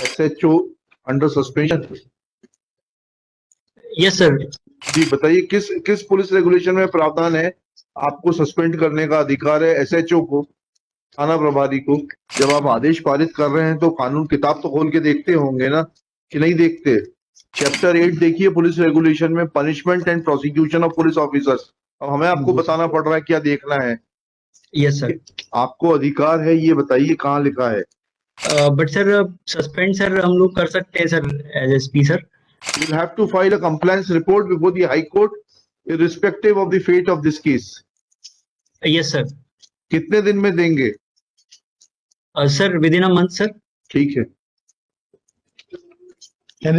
SHO under suspension. Yes sir. जी बताइए, किस पुलिस रेगुलेशन में प्रावधान है आपको सस्पेंड करने का अधिकार है SHO को, थाना प्रभारी को? जब आप आदेश पारित कर रहे हैं तो कानून किताब तो खोल के देखते होंगे ना, कि नहीं देखते? चैप्टर 8 देखिए पुलिस रेगुलेशन में, punishment and prosecution of police officers. अब हमें आपको बताना पड़ रहा है क्या देखना है। Yes sir. आपको अधिकार है, ये बताइए कहाँ लिखा है? बट सर सस्पेंड सर हम लोग कर सकते हैं sir as SP sir. You will have to file a compliance report before the High Court, irrespective of the fate of this case. Yes sir. कितने दिन में देंगे? Sir with in a month sir. ठीक है। And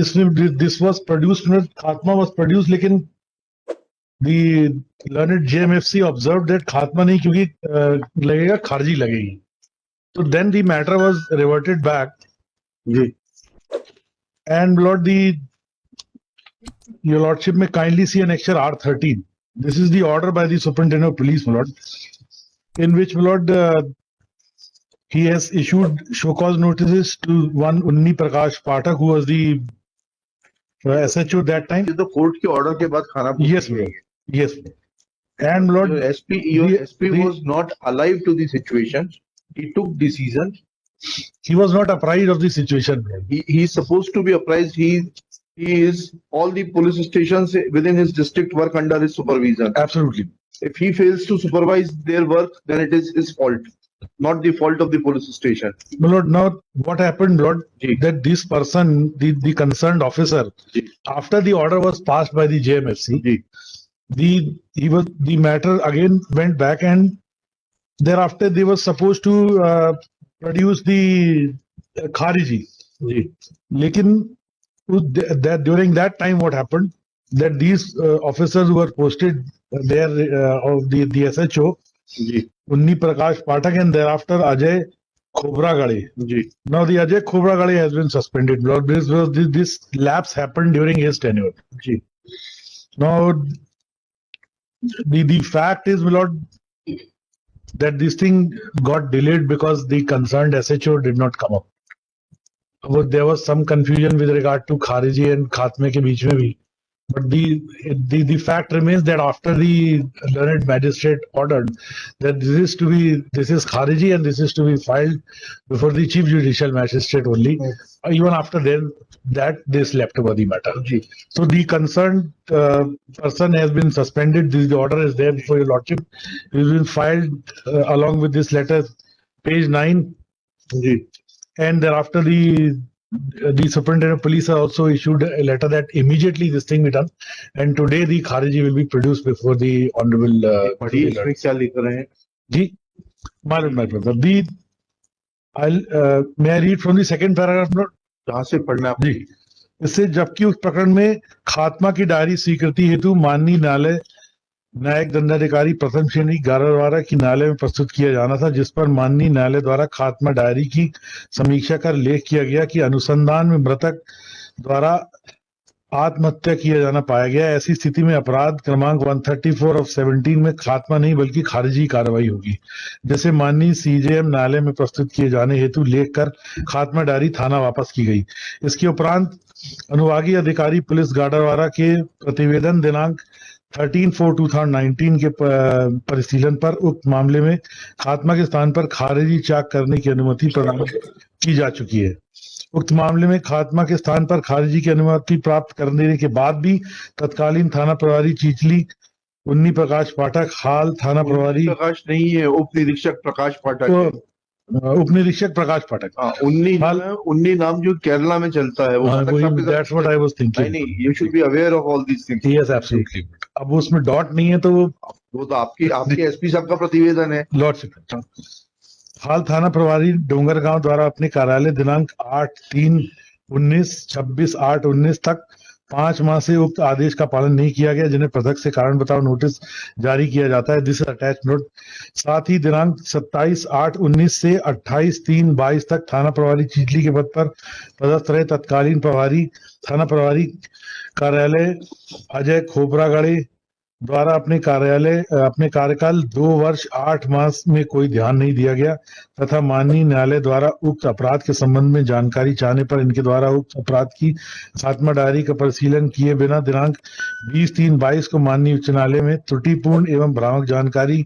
this was produced, खात्मा was produced, लेकिन the learned JMFC observed that खात्मा नहीं, क्योंकि लगेगा खारिजी लगेगी, so then the matter was reverted back. Ji. And Lord, your lordship may kindly see annexure R13. This is the order by the superintendent of police, my lord, in which, my lord, he has issued show cause notices to one Unni Prakash Pathak, who was the SHO that time. ये तो court के order के बाद खाना। Yes, my lord. Yes. And my lord, your SP was not alive to the situation. He took decision. he was not apprised of the situation. My lord. He is supposed to be apprised. He is, all the police stations within his district work under his supervision. Absolutely. If he fails to supervise their work, then it is his fault, not the fault of the police station. My lord, now what happened, Lord, Ji. that this person, the concerned officer, Ji. after the order was passed by the JMFC, Ji. the matter again went back, and thereafter they were supposed to produce the Khariji. Ji. Lekin during that time, what happened, that these officers who were posted there of the SHO, ji. Unni Prakash Pathak, and thereafter Ajay Khobragade. Ji. Now the Ajay Khobragade has been suspended. Lord, this lapse happened during his tenure. Ji. Now the fact is, my lord, that this thing got delayed because the concerned SHO did not come up. There was some confusion with regard to Khariji and Khatme ke beech mein bhi. But the fact remains that after the learned magistrate ordered that this is Khariji and this is to be filed before the chief judicial magistrate only, even after then that they slept over the matter. Ji. So the concerned person has been suspended. The order is there before your lordship. It has been filed along with this letter, page 9. Ji. And thereafter the superintendent of police also issued a letter that immediately this thing be done, and today the Khariji will be produced before the honorable. पढ़िए इसमें क्या लिख रहे हैं? जी, my brother. May I read from the second paragraph note? कहाँ से पढ़ना है? जी, इससे जबकि उस प्रकरण में खात्मा की डायरी स्वीकृति हेतु माननीय न्यायालय न्यायिक दंडाधिकारी प्रथम श्रेणी गारवारा की न्यायालय में प्रस्तुत किया जाना था, जिस पर माननीय न्यायालय द्वारा खात्मा डायरी की समीक्षा कर लेख किया गया कि अनुसंधान में मृतक द्वारा आत्महत्या किया जाना पाया गया। ऐसी स्थिति में अपराध क्रमांक 134 ऑफ 17 में खात्मा नहीं बल्कि खारिजी कार्रवाई होगी, जैसे माननीय CJM न्यायालय में प्रस्तुत किए जाने हेतु लेख कर खात्मा डायरी थाना वापस की गई। इसके उपरांत अनुभागीय अधिकारी पुलिस गाडरवारा के प्रतिवेदन दिनांक 13/4/2019 के परिशीलन पर उक्त मामले में खात्मा के स्थान पर खारिजी चाक करने की अनुमति प्रदान की जा चुकी है। उक्त मामले में खात्मा के स्थान पर खारिजी की अनुमति प्राप्त करने के बाद भी तत्कालीन थाना प्रभारी चिचली उन्नी प्रकाश पाठक, हाल थाना प्रभारी प्रकाश नहीं है, उप निरीक्षक प्रकाश पाठक है। उप निरीक्षक प्रकाश पाठक। उन्नी नाम जो केरला में चलता है वो। That's what I was thinking. नहीं, you should be aware of all these things. Yes, absolutely. अब उसमें डॉट नहीं है तो वो तो आपके SP साहब का प्रतिवेदन है। लॉर्डशिप। हाल थाना प्रभारी डोंगरगांव द्वारा अपने कार्यालय दिनांक 8/3/19 26/8/19 तक 5 माह से उक्त आदेश का पालन नहीं किया गया, जिन्हें पृथक से कारण बताओ नोटिस जारी किया जाता है। This attach note. साथ ही दिनांक 27/8/19 से 28/3/22 तक थाना प्रभारी चिचली के पद पर पदस्थ रहे तत्कालीन प्रभारी थाना प्रभारी कार्यालय अजय खोबरागढ़े द्वारा अपने कार्यकाल 2 वर्ष 8 मास में कोई ध्यान नहीं दिया गया तथा माननीय न्यायालय द्वारा उक्त अपराध के संबंध में जानकारी चाहने पर इनके द्वारा उक्त अपराध की खात्मा डायरी का परिशीलन किए बिना दिनांक 20/3/22 को माननीय उच्च न्यायालय में त्रुटिपूर्ण एवं भ्रामक जानकारी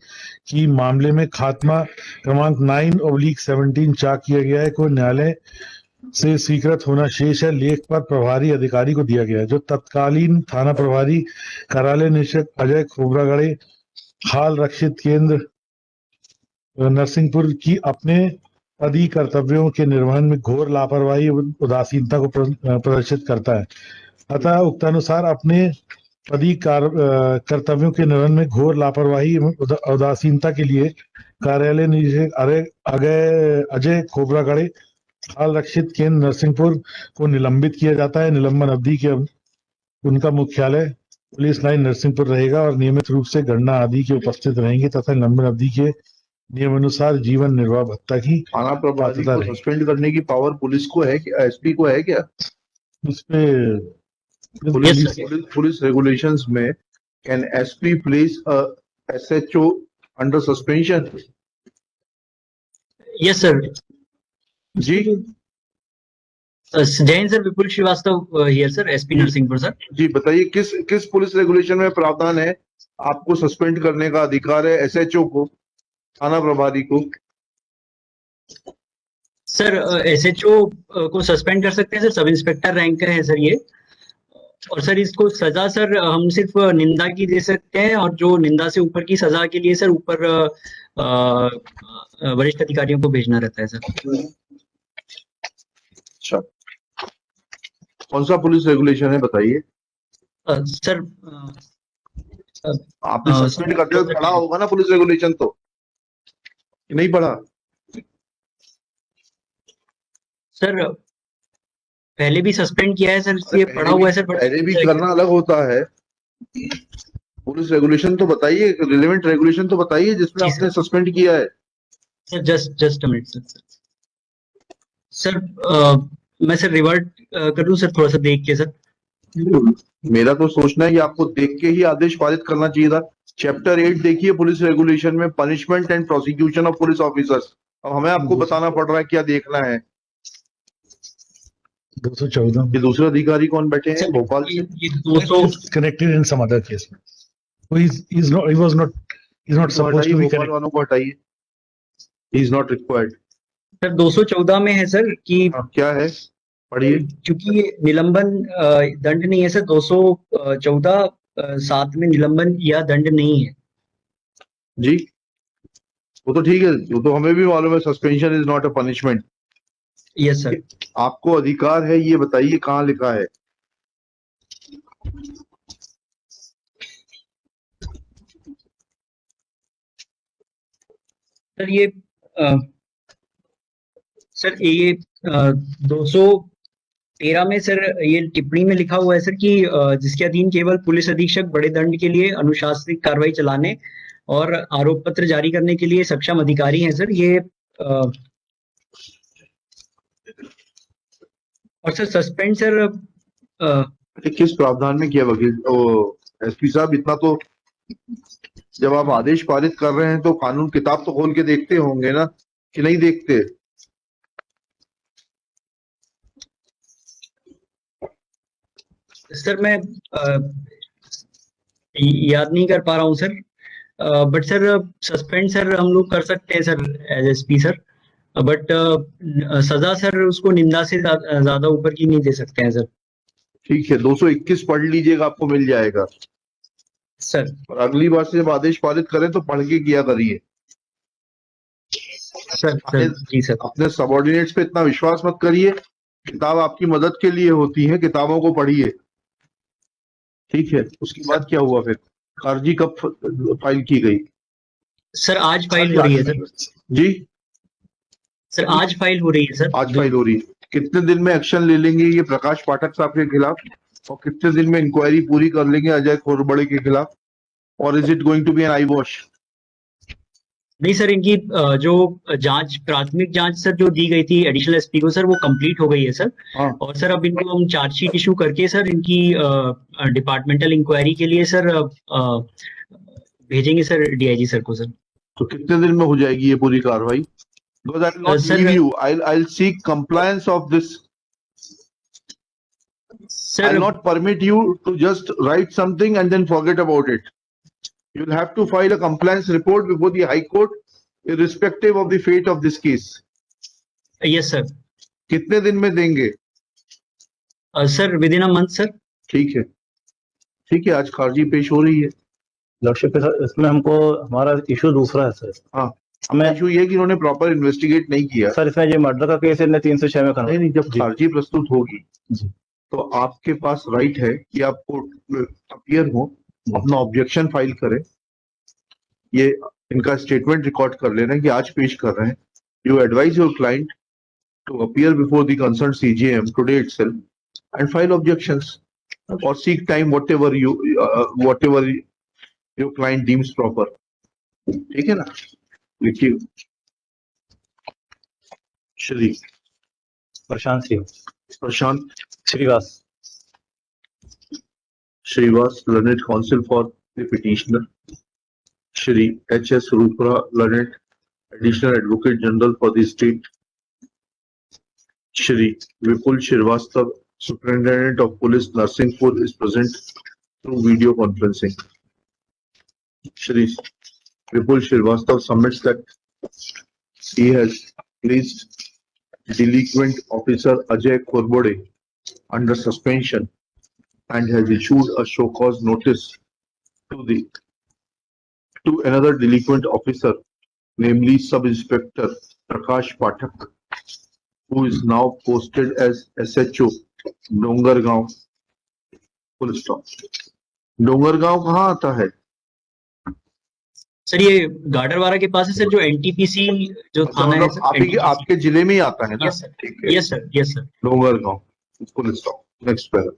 की मामले में खात्मा क्रमांक 9/17 चाक किया गया है को न्यायालय से स्वीकृत होना शेष है लेख पर प्रभारी अधिकारी को दिया गया है, जो तत्कालीन थाना प्रभारी कार्यालय निरीक्षक अजय खोबरागड़े हाल रक्षित केंद्र नरसिंहपुर की अपने पदी कर्तव्यों के निर्वहन में घोर लापरवाही एवं उदासीनता को प्रदर्शित करता है। अतः उक्तानुसार अपने पदी कर्तव्यों के निर्वहन में घोर लापरवाही एवं उदासीनता के लिए कार्यालय निरीक्षक अजय खोबरागड़े हाल रक्षित केंद्र नरसिंहपुर को निलंबित किया जाता है। निलंबन अवधि के उनका मुख्यालय पुलिस लाइन नरसिंहपुर रहेगा और नियमित रूप से गणना आदि के उपस्थित रहेंगे तथा निलंबन अवधि के नियमानुसार जीवन निर्वाह भत्ता की थाना प्रभारी पात्रता को रहेगी। सस्पेंड करने की पावर पुलिस को है कि एसपी को है क्या? उस पे पुलिस रेगुलेशंस में can SP place SHO under suspension? Yes sir. जी Jain sir, Vipul Shrivastava here sir, SP Narsinghpur sir. जी बताइए, किस पुलिस रेगुलेशन में प्रावधान है आपको सस्पेंड करने का अधिकार है एसएचओ को, थाना प्रभारी को? सर एसएचओ को सस्पेंड कर सकते हैं सर, सब इंस्पेक्टर रैंक का है सर ये। और सर इसको सजा सर हम सिर्फ निंदा की दे सकते हैं, और जो निंदा से ऊपर की सजा के लिए सर ऊपर वरिष्ठ अधिकारियों को भेजना रहता है सर। अच्छा, कौन सा पुलिस रेगुलेशन है बताइए? सर आपने सस्पेंड करते वक्त पढ़ा होगा ना पुलिस रेगुलेशन, तो नहीं पढ़ा? सर पहले भी सस्पेंड किया है सर, इसलिए पढ़ा हुआ है सर। पहले भी करना अलग होता है। पुलिस रेगुलेशन तो बताइए, रिलेवेंट रेगुलेशन तो बताइए जिसमें आपने सस्पेंड किया है। Sir just a minute sir. Sir मैं सर रिवर्ट करूं सर, थोड़ा सा देख के सर। मेरा तो सोचना है कि आपको देख के ही आदेश पारित करना चाहिए था। चैप्टर 8 देखिए पुलिस रेगुलेशन में, punishment and prosecution of police officers. अब हमें आपको बताना पड़ रहा है क्या देखना है। 214 ये दूसरे अधिकारी कौन बैठे हैं भोपाल से? ये 200 connected in some other case में, he was not supposed to be Bhopal वालों को हटाइए, he is not required. Sir 214 में है सर कि क्या है, पढ़िए। क्योंकि ये निलंबन दंड नहीं है सर, 214 7 में निलंबन या दंड नहीं है जी। वो तो ठीक है, वो तो हमें भी मालूम है, suspension is not a punishment. Yes sir. आपको अधिकार है, ये बताइए कहाँ लिखा है? सर ये सर ये 213 में सर ये टिप्पणी में लिखा हुआ है सर कि जिसके अधीन केवल पुलिस अधीक्षक बड़े दंड के लिए अनुशासनिक कार्रवाई चलाने और आरोप पत्र जारी करने के लिए सक्षम अधिकारी हैं सर ये। और सर सस्पेंड सर किस प्रावधान में किया वकील एसपी साहब? इतना तो जब आप आदेश पारित कर रहे हैं तो कानून किताब तो खोल के देखते होंगे ना, कि नहीं देखते? सर मैं याद नहीं कर पा रहा हूँ sir, but sir suspend sir हम लोग कर सकते हैं sir as SP sir, but सजा सर उसको निंदा से ज्यादा ऊपर की नहीं दे सकते हैं सर। ठीक है, 221 पढ़ लीजिएगा, आपको मिल जाएगा सर। और अगली बार से जब आदेश पारित करें तो पढ़ के किया करिए। सर जी सर। अपने सबऑर्डिनेट्स पे इतना विश्वास मत करिए, किताब आपकी मदद के लिए होती है, किताबों को पढ़िए। ठीक है, उसके बाद क्या हुआ फिर? अर्जी कब फाइल की गई? सर आज फाइल हो रही है सर। जी सर आज फाइल हो रही है सर। आज फाइल हो रही है। कितने दिन में एक्शन ले लेंगे ये प्रकाश पाठक साहब के खिलाफ, और कितने दिन में इंक्वायरी पूरी कर लेंगे अजय खोरबड़े के खिलाफ? और is it going to be an eye wash? नहीं सर, इनकी जो जांच, प्राथमिक जांच सर जो दी गई थी एडिशनल एसपी को सर, वो कंप्लीट हो गई है सर। हाँ, और सर अब इनको हम चार्जशीट इशू करके सर इनकी डिपार्टमेंटल इंक्वायरी के लिए सर भेजेंगे सर डीआईजी सर को सर। तो कितने दिन में हो जाएगी ये पूरी कार्रवाई? Because I will not Sir, leave you. I'll seek compliance of this. Sir I'll not permit you to just write something and then forget about it. You will have to file a compliance report before the High Court, irrespective of the fate of this case. Yes sir. कितने दिन में देंगे? Sir with in a month sir. ठीक है, ठीक है, आज खारिजी पेश हो रही है। लॉर्डशिप के सर, इसमें हमको हमारा इशू दूसरा है सर। हाँ, हमें इशू ये है कि इन्होंने प्रॉपर इन्वेस्टिगेट नहीं किया। सर इसमें ये मर्डर का केस है 306 में नहीं नहीं, जब जी। खारिजी प्रस्तुत होगी जी। तो आपके पास राइट है कि आप कोर्ट में अपीयर हो, अपना ऑब्जेक्शन फाइल करें। ये इनका स्टेटमेंट रिकॉर्ड कर लेना कि आज पेश कर रहे हैं। You advise your client to appear before the concern CJM today itself and file objections और seek time whatever your client deems proper. ठीक है ना? लिखिए। श्री प्रशांत प्रशांत Shrivas, learned counsel for the petitioner. Shri H.S. Rupra, learned additional advocate general for the state. Shri Vipul Shrivastava, superintendent of police Narsinghpur, is present through video conferencing. Shri Vipul Shrivastava submits that he has placed delinquent officer Ajay Korbode under suspension and has issued a show cause notice to another delinquent officer, namely Sub-Inspector Prakash Pathak, who is now posted as SHO Dongargaon. Full stop. Dongargaon कहाँ आता है? Sir ये गाडरवारा के पास है sir, जो NTPC जो थाना है सर, मतलब आपके जिले में ही आता है ना? यस सर, ठीक है, yes sir, yes sir. Dongargaon. Full stop. Next paragraph.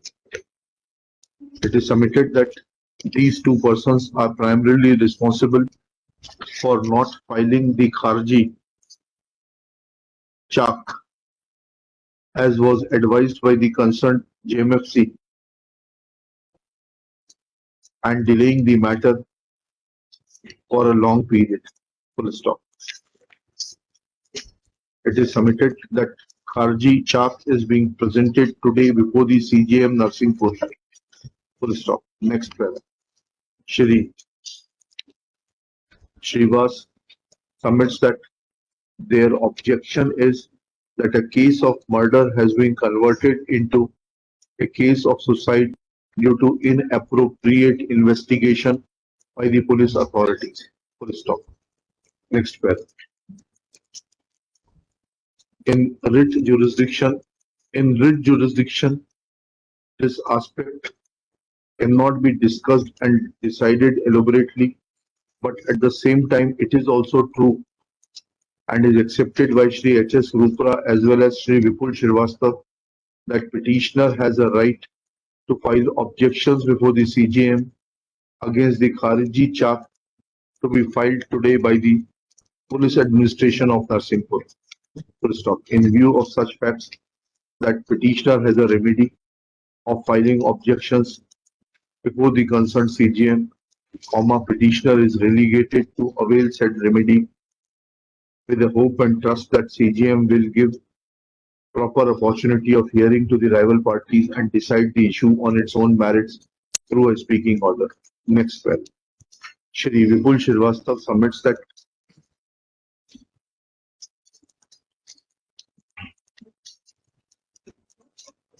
It is submitted that these two persons are primarily responsible for not filing the Kharji Chak as was advised by the concerned JMFC and delaying the matter for a long period. Full stop. It is submitted that Kharji Chak is being presented today before the CJM Narsinghpur. Full stop. Next paragraph. Shri Shrivas submits that their objection is that a case of murder has been converted into a case of suicide due to inappropriate investigation by the police authorities. Full stop. Next paragraph. In writ jurisdiction, this aspect cannot be discussed and decided elaborately, but at the same time, it is also true and is accepted by Shri H.S. Rupra as well as Shri Vipul Shrivastava that petitioner has a right to file objections before the CJM against the Khariji Chak to be filed today by the police administration of Narsinghpur. Full stop. In view of such facts, that petitioner has a remedy of filing objections before the concerned CJM, petitioner is relegated to avail said remedy with the hope and trust that CJM will give proper opportunity of hearing to the rival parties and decide the issue on its own merits through a speaking order. Next paragraph. Shri Vipul Shrivastava submits that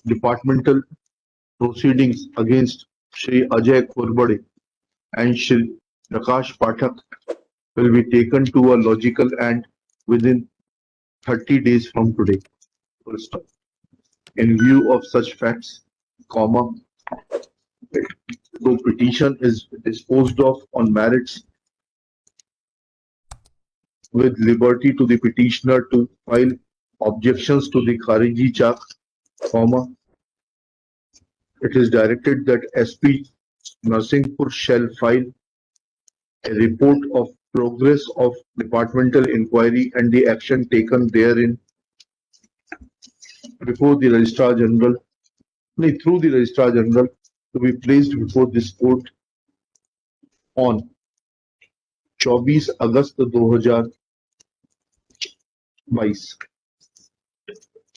departmental proceedings against Shri Ajay Korbade and Shri Prakash Pathak will be taken to a logical end within 30 days from today. Full stop. In view of such facts, the petition is disposed of on merits with liberty to the petitioner to file objections to the Khariji Chak, it is directed that SP Narsinghpur shall file a report of progress of departmental inquiry and the action taken therein before the Registrar General, through the Registrar General, to be placed before this court on 24 August 2022.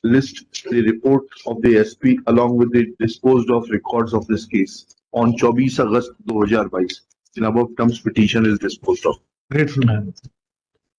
List the report of the SP along with the disposed of records of this case on 24 August 2022. In above terms, petition is disposed of. Grateful, man.